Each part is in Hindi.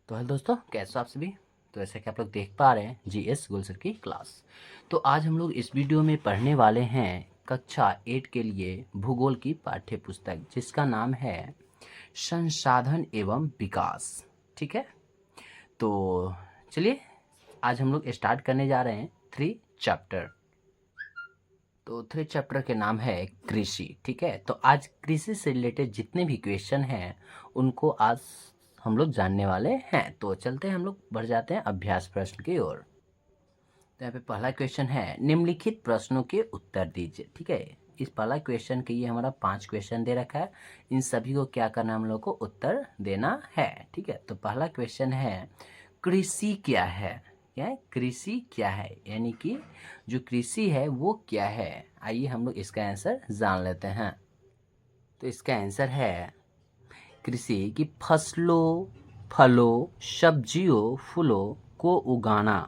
तो हेलो दोस्तों, कैसे हो आप सभी। तो जैसे कि आप लोग देख पा रहे हैं जीएस गुलसर की क्लास। तो आज हम लोग इस वीडियो में पढ़ने वाले हैं कक्षा 8 के लिए भूगोल की पाठ्य पुस्तक जिसका नाम है संसाधन एवं विकास। ठीक है, तो चलिए आज हम लोग स्टार्ट करने जा रहे हैं 3 चैप्टर। तो 3 चैप्टर के नाम है कृषि। ठीक है, तो आज कृषि से रिलेटेड जितने भी क्वेश्चन हैं उनको आज हम लोग जानने वाले हैं। तो चलते हैं, हम लोग बढ़ जाते हैं अभ्यास प्रश्न की ओर। तो यहाँ पे पहला क्वेश्चन है, निम्नलिखित प्रश्नों के उत्तर दीजिए। ठीक है, इस पहला क्वेश्चन के लिए हमारा 5 क्वेश्चन दे रखा है। इन सभी को क्या करना है, हम लोग को उत्तर देना है। ठीक है, तो पहला क्वेश्चन है, कृषि क्या है। क्या है कृषि, क्या है यानी कि जो कृषि है वो क्या है। आइए हम लोग इसका आंसर जान लेते हैं। तो इसका आंसर है कृषि की फसलों, फलों, सब्जियों, फूलों को उगाना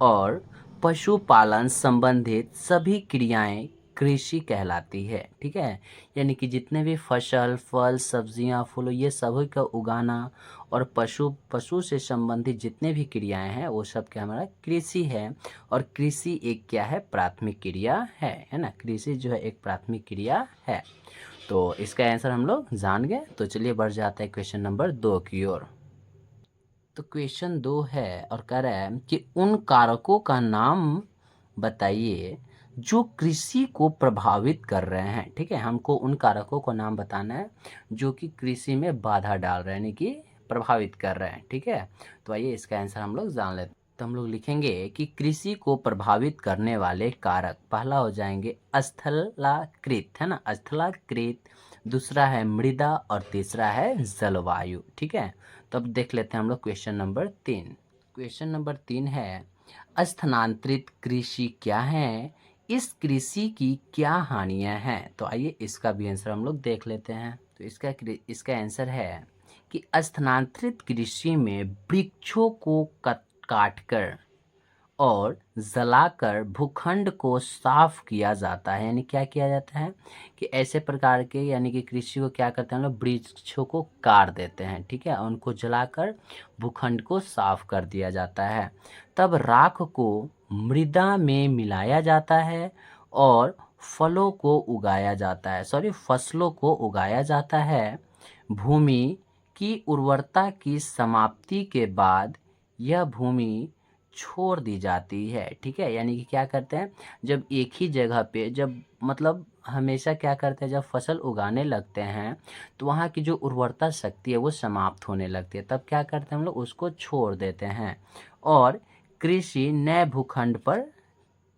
और पशुपालन संबंधित सभी क्रियाएं कृषि कहलाती है। ठीक है, यानी कि जितने भी फसल, फल, सब्जियां, फूल, ये सभी का उगाना और पशु से संबंधित जितने भी क्रियाएं हैं वो सब क्या हमारा कृषि है। और कृषि एक क्या है, प्राथमिक क्रिया है ना। कृषि जो है एक प्राथमिक क्रिया है। तो इसका आंसर हम लोग जान गए। तो चलिए बढ़ जाते हैं क्वेश्चन नंबर 2 की ओर। तो क्वेश्चन 2 है और कह रहा है कि उन कारकों का नाम बताइए जो कृषि को प्रभावित कर रहे हैं। ठीक है, हमको उन कारकों को नाम बताना है जो कि कृषि में बाधा डाल रहे हैं, यानी कि प्रभावित कर रहे हैं। ठीक है, तो आइए इसका आंसर हम लोग जान लेते हैं। तो हम लोग लिखेंगे कि कृषि को प्रभावित करने वाले कारक पहला हो जाएंगे स्थलाकृत, है ना, स्थलाकृत। दूसरा है मृदा और तीसरा है जलवायु। ठीक है, तो अब देख लेते हैं हम लोग क्वेश्चन नंबर 3। क्वेश्चन नंबर 3 है, स्थानांतरित कृषि क्या है, इस कृषि की क्या हानियां हैं। तो आइए इसका भी आंसर हम लोग देख लेते हैं। तो इसका आंसर है कि स्थानांतरित कृषि में वृक्षों को काटकर और जलाकर भूखंड को साफ किया जाता है। यानी क्या किया जाता है कि ऐसे प्रकार के, यानी कि कृषि को क्या करते हैं हम लोग, वृक्षों को काट देते हैं। ठीक है, उनको जलाकर भूखंड को साफ कर दिया जाता है। तब राख को मृदा में मिलाया जाता है और फलों को उगाया जाता है, फसलों को उगाया जाता है। भूमि की उर्वरता की समाप्ति के बाद यह भूमि छोड़ दी जाती है। ठीक है, यानी कि क्या करते हैं, जब एक ही जगह पे, जब मतलब हमेशा क्या करते हैं, जब फसल उगाने लगते हैं तो वहाँ की जो उर्वरता शक्ति है वो समाप्त होने लगती है। तब क्या करते हैं हम लोग, उसको छोड़ देते हैं और कृषि नए भूखंड पर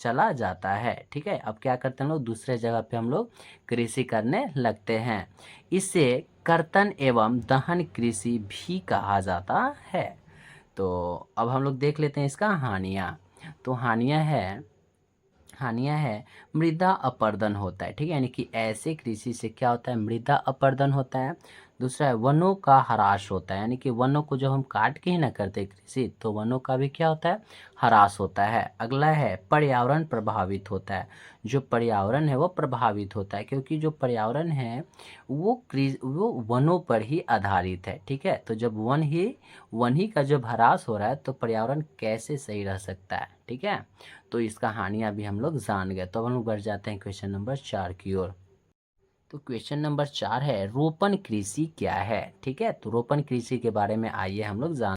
चला जाता है। ठीक है, अब क्या करते हैं हम लोग, दूसरे जगह पे हम लोग कृषि करने लगते हैं। इसे कर्तन एवं दहन कृषि भी कहा जाता है। तो अब हम लोग देख लेते हैं इसका हानियाँ। तो हानियाँ है मृदा अपरदन होता है। ठीक है, यानी कि ऐसे कृषि से क्या होता है, मृदा अपरदन होता है। दूसरा है वनों का ह्रास होता है, यानी कि वनों को जब हम काट के ही ना करते कृषि तो वनों का भी क्या होता है, ह्रास होता है। अगला है पर्यावरण प्रभावित होता है। जो पर्यावरण है वो प्रभावित होता है क्योंकि जो पर्यावरण है वो वनों पर ही आधारित है। ठीक है, तो जब वन ही का जब ह्रास हो रहा है तो पर्यावरण कैसे सही रह सकता है। ठीक है, तो इसका हानियाँ भी हम लोग जान गए। तो अब हम लोग बढ़ जाते हैं क्वेश्चन नंबर 4 की ओर। तो क्वेश्चन नंबर 4 है, रोपण कृषि क्या है। ठीक है, तो रोपण कृषि के बारे में आइए हम लोग जान।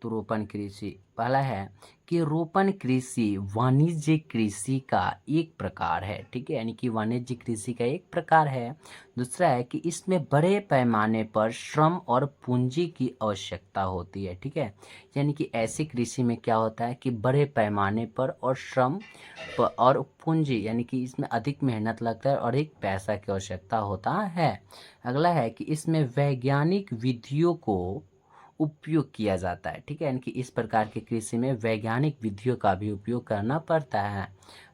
तो रोपण कृषि पहला है कि रोपण कृषि वाणिज्य कृषि का एक प्रकार है। ठीक है, यानी कि वाणिज्य कृषि का एक प्रकार है। दूसरा है कि इसमें बड़े पैमाने पर श्रम और पूंजी की आवश्यकता होती है। ठीक है, यानी कि ऐसी कृषि में क्या होता है कि बड़े पैमाने पर और श्रम और पूंजी, यानी कि इसमें अधिक मेहनत लगता है और एक पैसा की आवश्यकता होता है। अगला है कि इसमें वैज्ञानिक विधियों को उपयोग किया जाता है। ठीक है, यानी कि इस प्रकार की कृषि में वैज्ञानिक विधियों का भी उपयोग करना पड़ता है।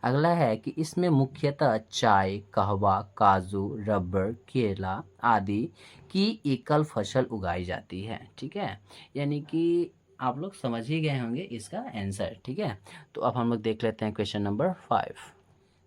अगला है कि इसमें मुख्यतः चाय, कहवा, काजू, रबर, केला आदि की एकल फसल उगाई जाती है। ठीक है, यानी कि आप लोग समझ ही गए होंगे इसका आंसर। ठीक है, तो अब हम लोग देख लेते हैं क्वेश्चन नंबर 5।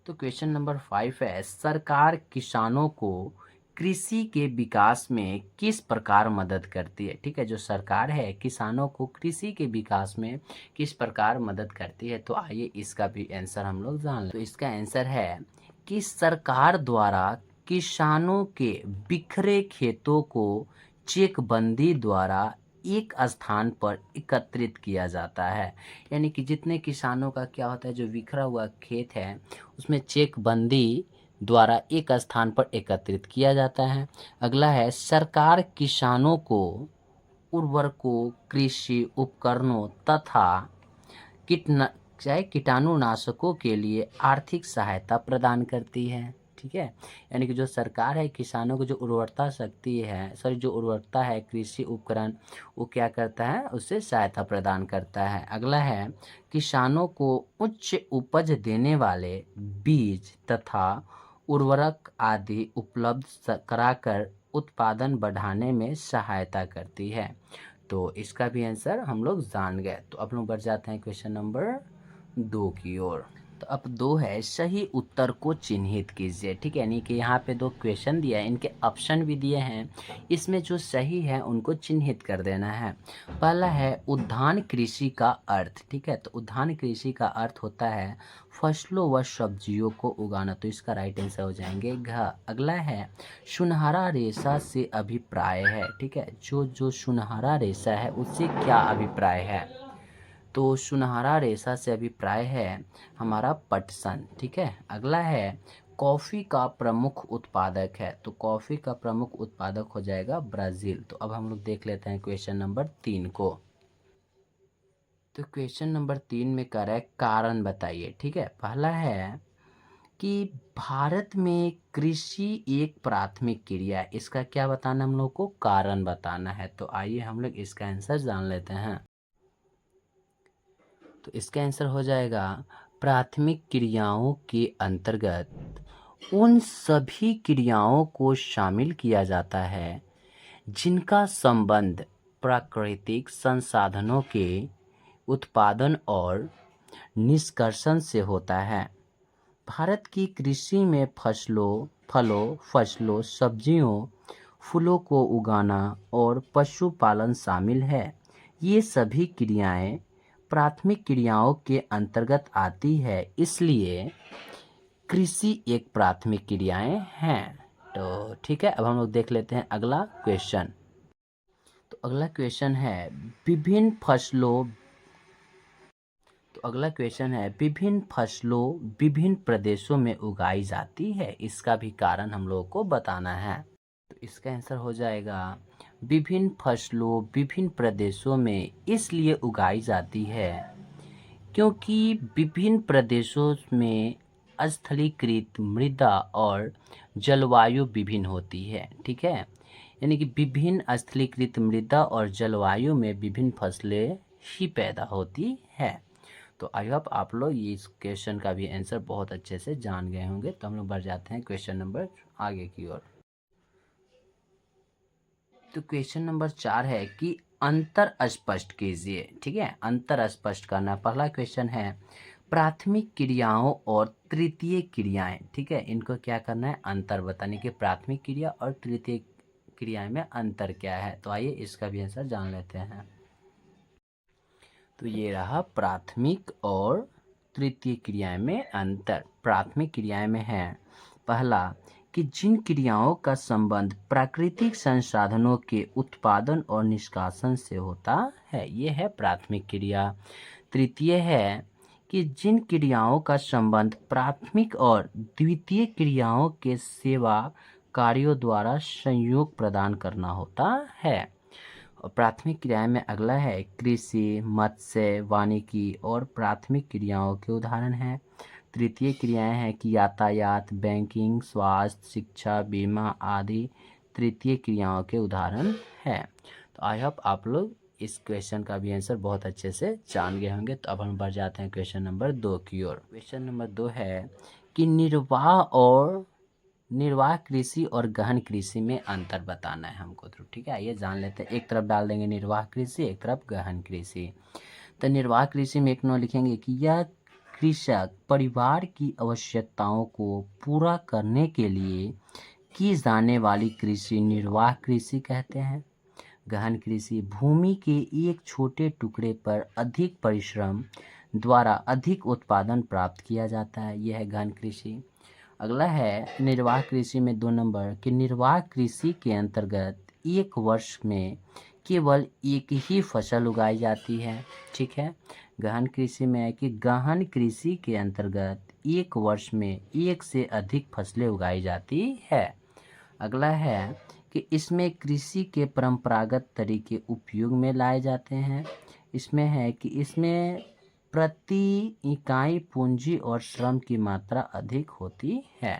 तो क्वेश्चन नंबर 5 है, सरकार किसानों को कृषि के विकास में किस प्रकार मदद करती है। ठीक है, जो सरकार है किसानों को कृषि के विकास में किस प्रकार मदद करती है। तो आइए इसका भी आंसर हम लोग जान लें। तो इसका आंसर है कि सरकार द्वारा किसानों के बिखरे खेतों को चेकबंदी द्वारा एक स्थान पर एकत्रित किया जाता है। यानी कि जितने किसानों का क्या होता है, जो बिखरा हुआ खेत है उसमें चेकबंदी द्वारा एक स्थान पर एकत्रित किया जाता है। अगला है सरकार किसानों को उर्वरकों, कृषि उपकरणों तथा कीटाणुनाशकों के लिए आर्थिक सहायता प्रदान करती है। ठीक है, यानी कि जो सरकार है किसानों को जो उर्वरता शक्ति है, जो उर्वरता है कृषि उपकरण, वो क्या करता है, उससे सहायता प्रदान करता है। अगला है किसानों को उच्च उपज देने वाले बीज तथा उर्वरक आदि उपलब्ध कराकर उत्पादन बढ़ाने में सहायता करती है। तो इसका भी आंसर हम लोग जान गए। तो अब लोग बढ़ जाते हैं क्वेश्चन नंबर 2 की ओर। तो अब 2 है, सही उत्तर को चिन्हित कीजिए। ठीक है, यानी कि यहाँ पे 2 क्वेश्चन दिया है, इनके ऑप्शन भी दिए हैं, इसमें जो सही है उनको चिन्हित कर देना है। पहला है उद्यान कृषि का अर्थ। ठीक है, तो उद्यान कृषि का अर्थ होता है फसलों व सब्जियों को उगाना। तो इसका राइट आंसर हो जाएंगे घ। अगला है सुनहरा रेशा से अभिप्राय है। ठीक है, जो सुनहरा रेशा है उससे क्या अभिप्राय है। तो सुनहरा रेशा से अभिप्राय है हमारा पटसन। ठीक है, अगला है कॉफ़ी का प्रमुख उत्पादक है। तो कॉफ़ी का प्रमुख उत्पादक हो जाएगा ब्राज़ील। तो अब हम लोग देख लेते हैं क्वेश्चन नंबर 3 को। तो क्वेश्चन नंबर 3 में कह रहा है कारण बताइए। ठीक है, पहला है कि भारत में कृषि एक प्राथमिक क्रिया है। इसका क्या बताना, हम लोग को कारण बताना है। तो आइए हम लोग इसका आंसर जान लेते हैं। तो इसका आंसर हो जाएगा प्राथमिक क्रियाओं के अंतर्गत उन सभी क्रियाओं को शामिल किया जाता है जिनका संबंध प्राकृतिक संसाधनों के उत्पादन और निष्कर्षण से होता है। भारत की कृषि में फसलों, सब्जियों, फूलों को उगाना और पशुपालन शामिल है। ये सभी क्रियाएं प्राथमिक क्रियाओं के अंतर्गत आती है, इसलिए कृषि एक प्राथमिक क्रियाएं हैं। तो ठीक है, अब हम लोग देख लेते हैं अगला क्वेश्चन। तो अगला क्वेश्चन है विभिन्न फसलों विभिन्न फसलों विभिन्न प्रदेशों में उगाई जाती है। इसका भी कारण हम लोगों को बताना है। तो इसका आंसर हो जाएगा विभिन्न फसलों विभिन्न प्रदेशों में इसलिए उगाई जाती है क्योंकि विभिन्न प्रदेशों में स्थलीकृत मृदा और जलवायु विभिन्न होती है। ठीक है, यानी कि विभिन्न स्थलीकृत मृदा और जलवायु में विभिन्न फसलें ही पैदा होती है। तो आई होप आप लोग ये इस क्वेश्चन का भी आंसर बहुत अच्छे से जान गए होंगे। तो हम लोग बढ़ जाते हैं क्वेश्चन नंबर आगे की ओर। तो क्वेश्चन नंबर 4 है कि अंतर स्पष्ट कीजिए। ठीक है, अंतर स्पष्ट करना। पहला क्वेश्चन है प्राथमिक क्रियाओं और तृतीय क्रियाएं। ठीक है, इनको क्या करना है, अंतर बताने के प्राथमिक क्रिया और तृतीय क्रिया में अंतर क्या है। तो आइए इसका भी आंसर जान लेते हैं। तो ये रहा प्राथमिक और तृतीय क्रियाएं में अंतर। प्राथमिक क्रियाएं में है पहला कि जिन क्रियाओं का संबंध प्राकृतिक संसाधनों के उत्पादन और निष्कासन से होता है, ये है प्राथमिक क्रिया। तृतीय है कि जिन क्रियाओं का संबंध प्राथमिक और द्वितीय क्रियाओं के सेवा कार्यों द्वारा संयोग प्रदान करना होता है। और प्राथमिक क्रियाएं में अगला है कृषि, मत्स्य, वानिकी और प्राथमिक क्रियाओं के उदाहरण हैं। तृतीय क्रियाएं हैं कि यातायात, बैंकिंग, स्वास्थ्य, शिक्षा, बीमा आदि तृतीय क्रियाओं के उदाहरण हैं। तो आई होप आप लोग इस क्वेश्चन का भी आंसर बहुत अच्छे से जान गए होंगे। तो अब हम बढ़ जाते हैं क्वेश्चन नंबर 2 की ओर। क्वेश्चन नंबर 2 है कि निर्वाह कृषि और गहन कृषि में अंतर बताना है हमको। तो ठीक है, आइए जान लेते हैं। एक तरफ डाल देंगे निर्वाह कृषि, एक तरफ गहन कृषि। तो निर्वाह कृषि में एक नौ लिखेंगे कि यह कृषक परिवार की आवश्यकताओं को पूरा करने के लिए की जाने वाली कृषि निर्वाह कृषि कहते हैं। गहन कृषि भूमि के एक छोटे टुकड़े पर अधिक परिश्रम द्वारा अधिक उत्पादन प्राप्त किया जाता है, यह है गहन कृषि। अगला है निर्वाह कृषि में 2 नंबर कि निर्वाह कृषि के अंतर्गत एक वर्ष में केवल एक ही फसल उगाई जाती है। ठीक है, गहन कृषि में है कि गहन कृषि के अंतर्गत एक वर्ष में एक से अधिक फसलें उगाई जाती है। अगला है कि इसमें कृषि के परंपरागत तरीके उपयोग में लाए जाते हैं। इसमें है कि इसमें प्रति इकाई पूंजी और श्रम की मात्रा अधिक होती है।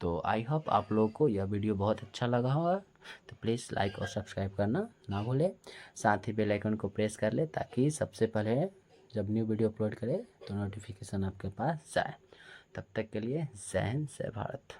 तो आई होप आप लोगों को यह वीडियो बहुत अच्छा लगा होगा, तो प्लीज़ लाइक और सब्सक्राइब करना ना भूलें। साथ ही बेल आइकन को प्रेस कर ले ताकि सबसे पहले जब न्यू वीडियो अपलोड करें तो नोटिफिकेशन आपके पास जाए। तब तक के लिए जय हिंद, जय भारत।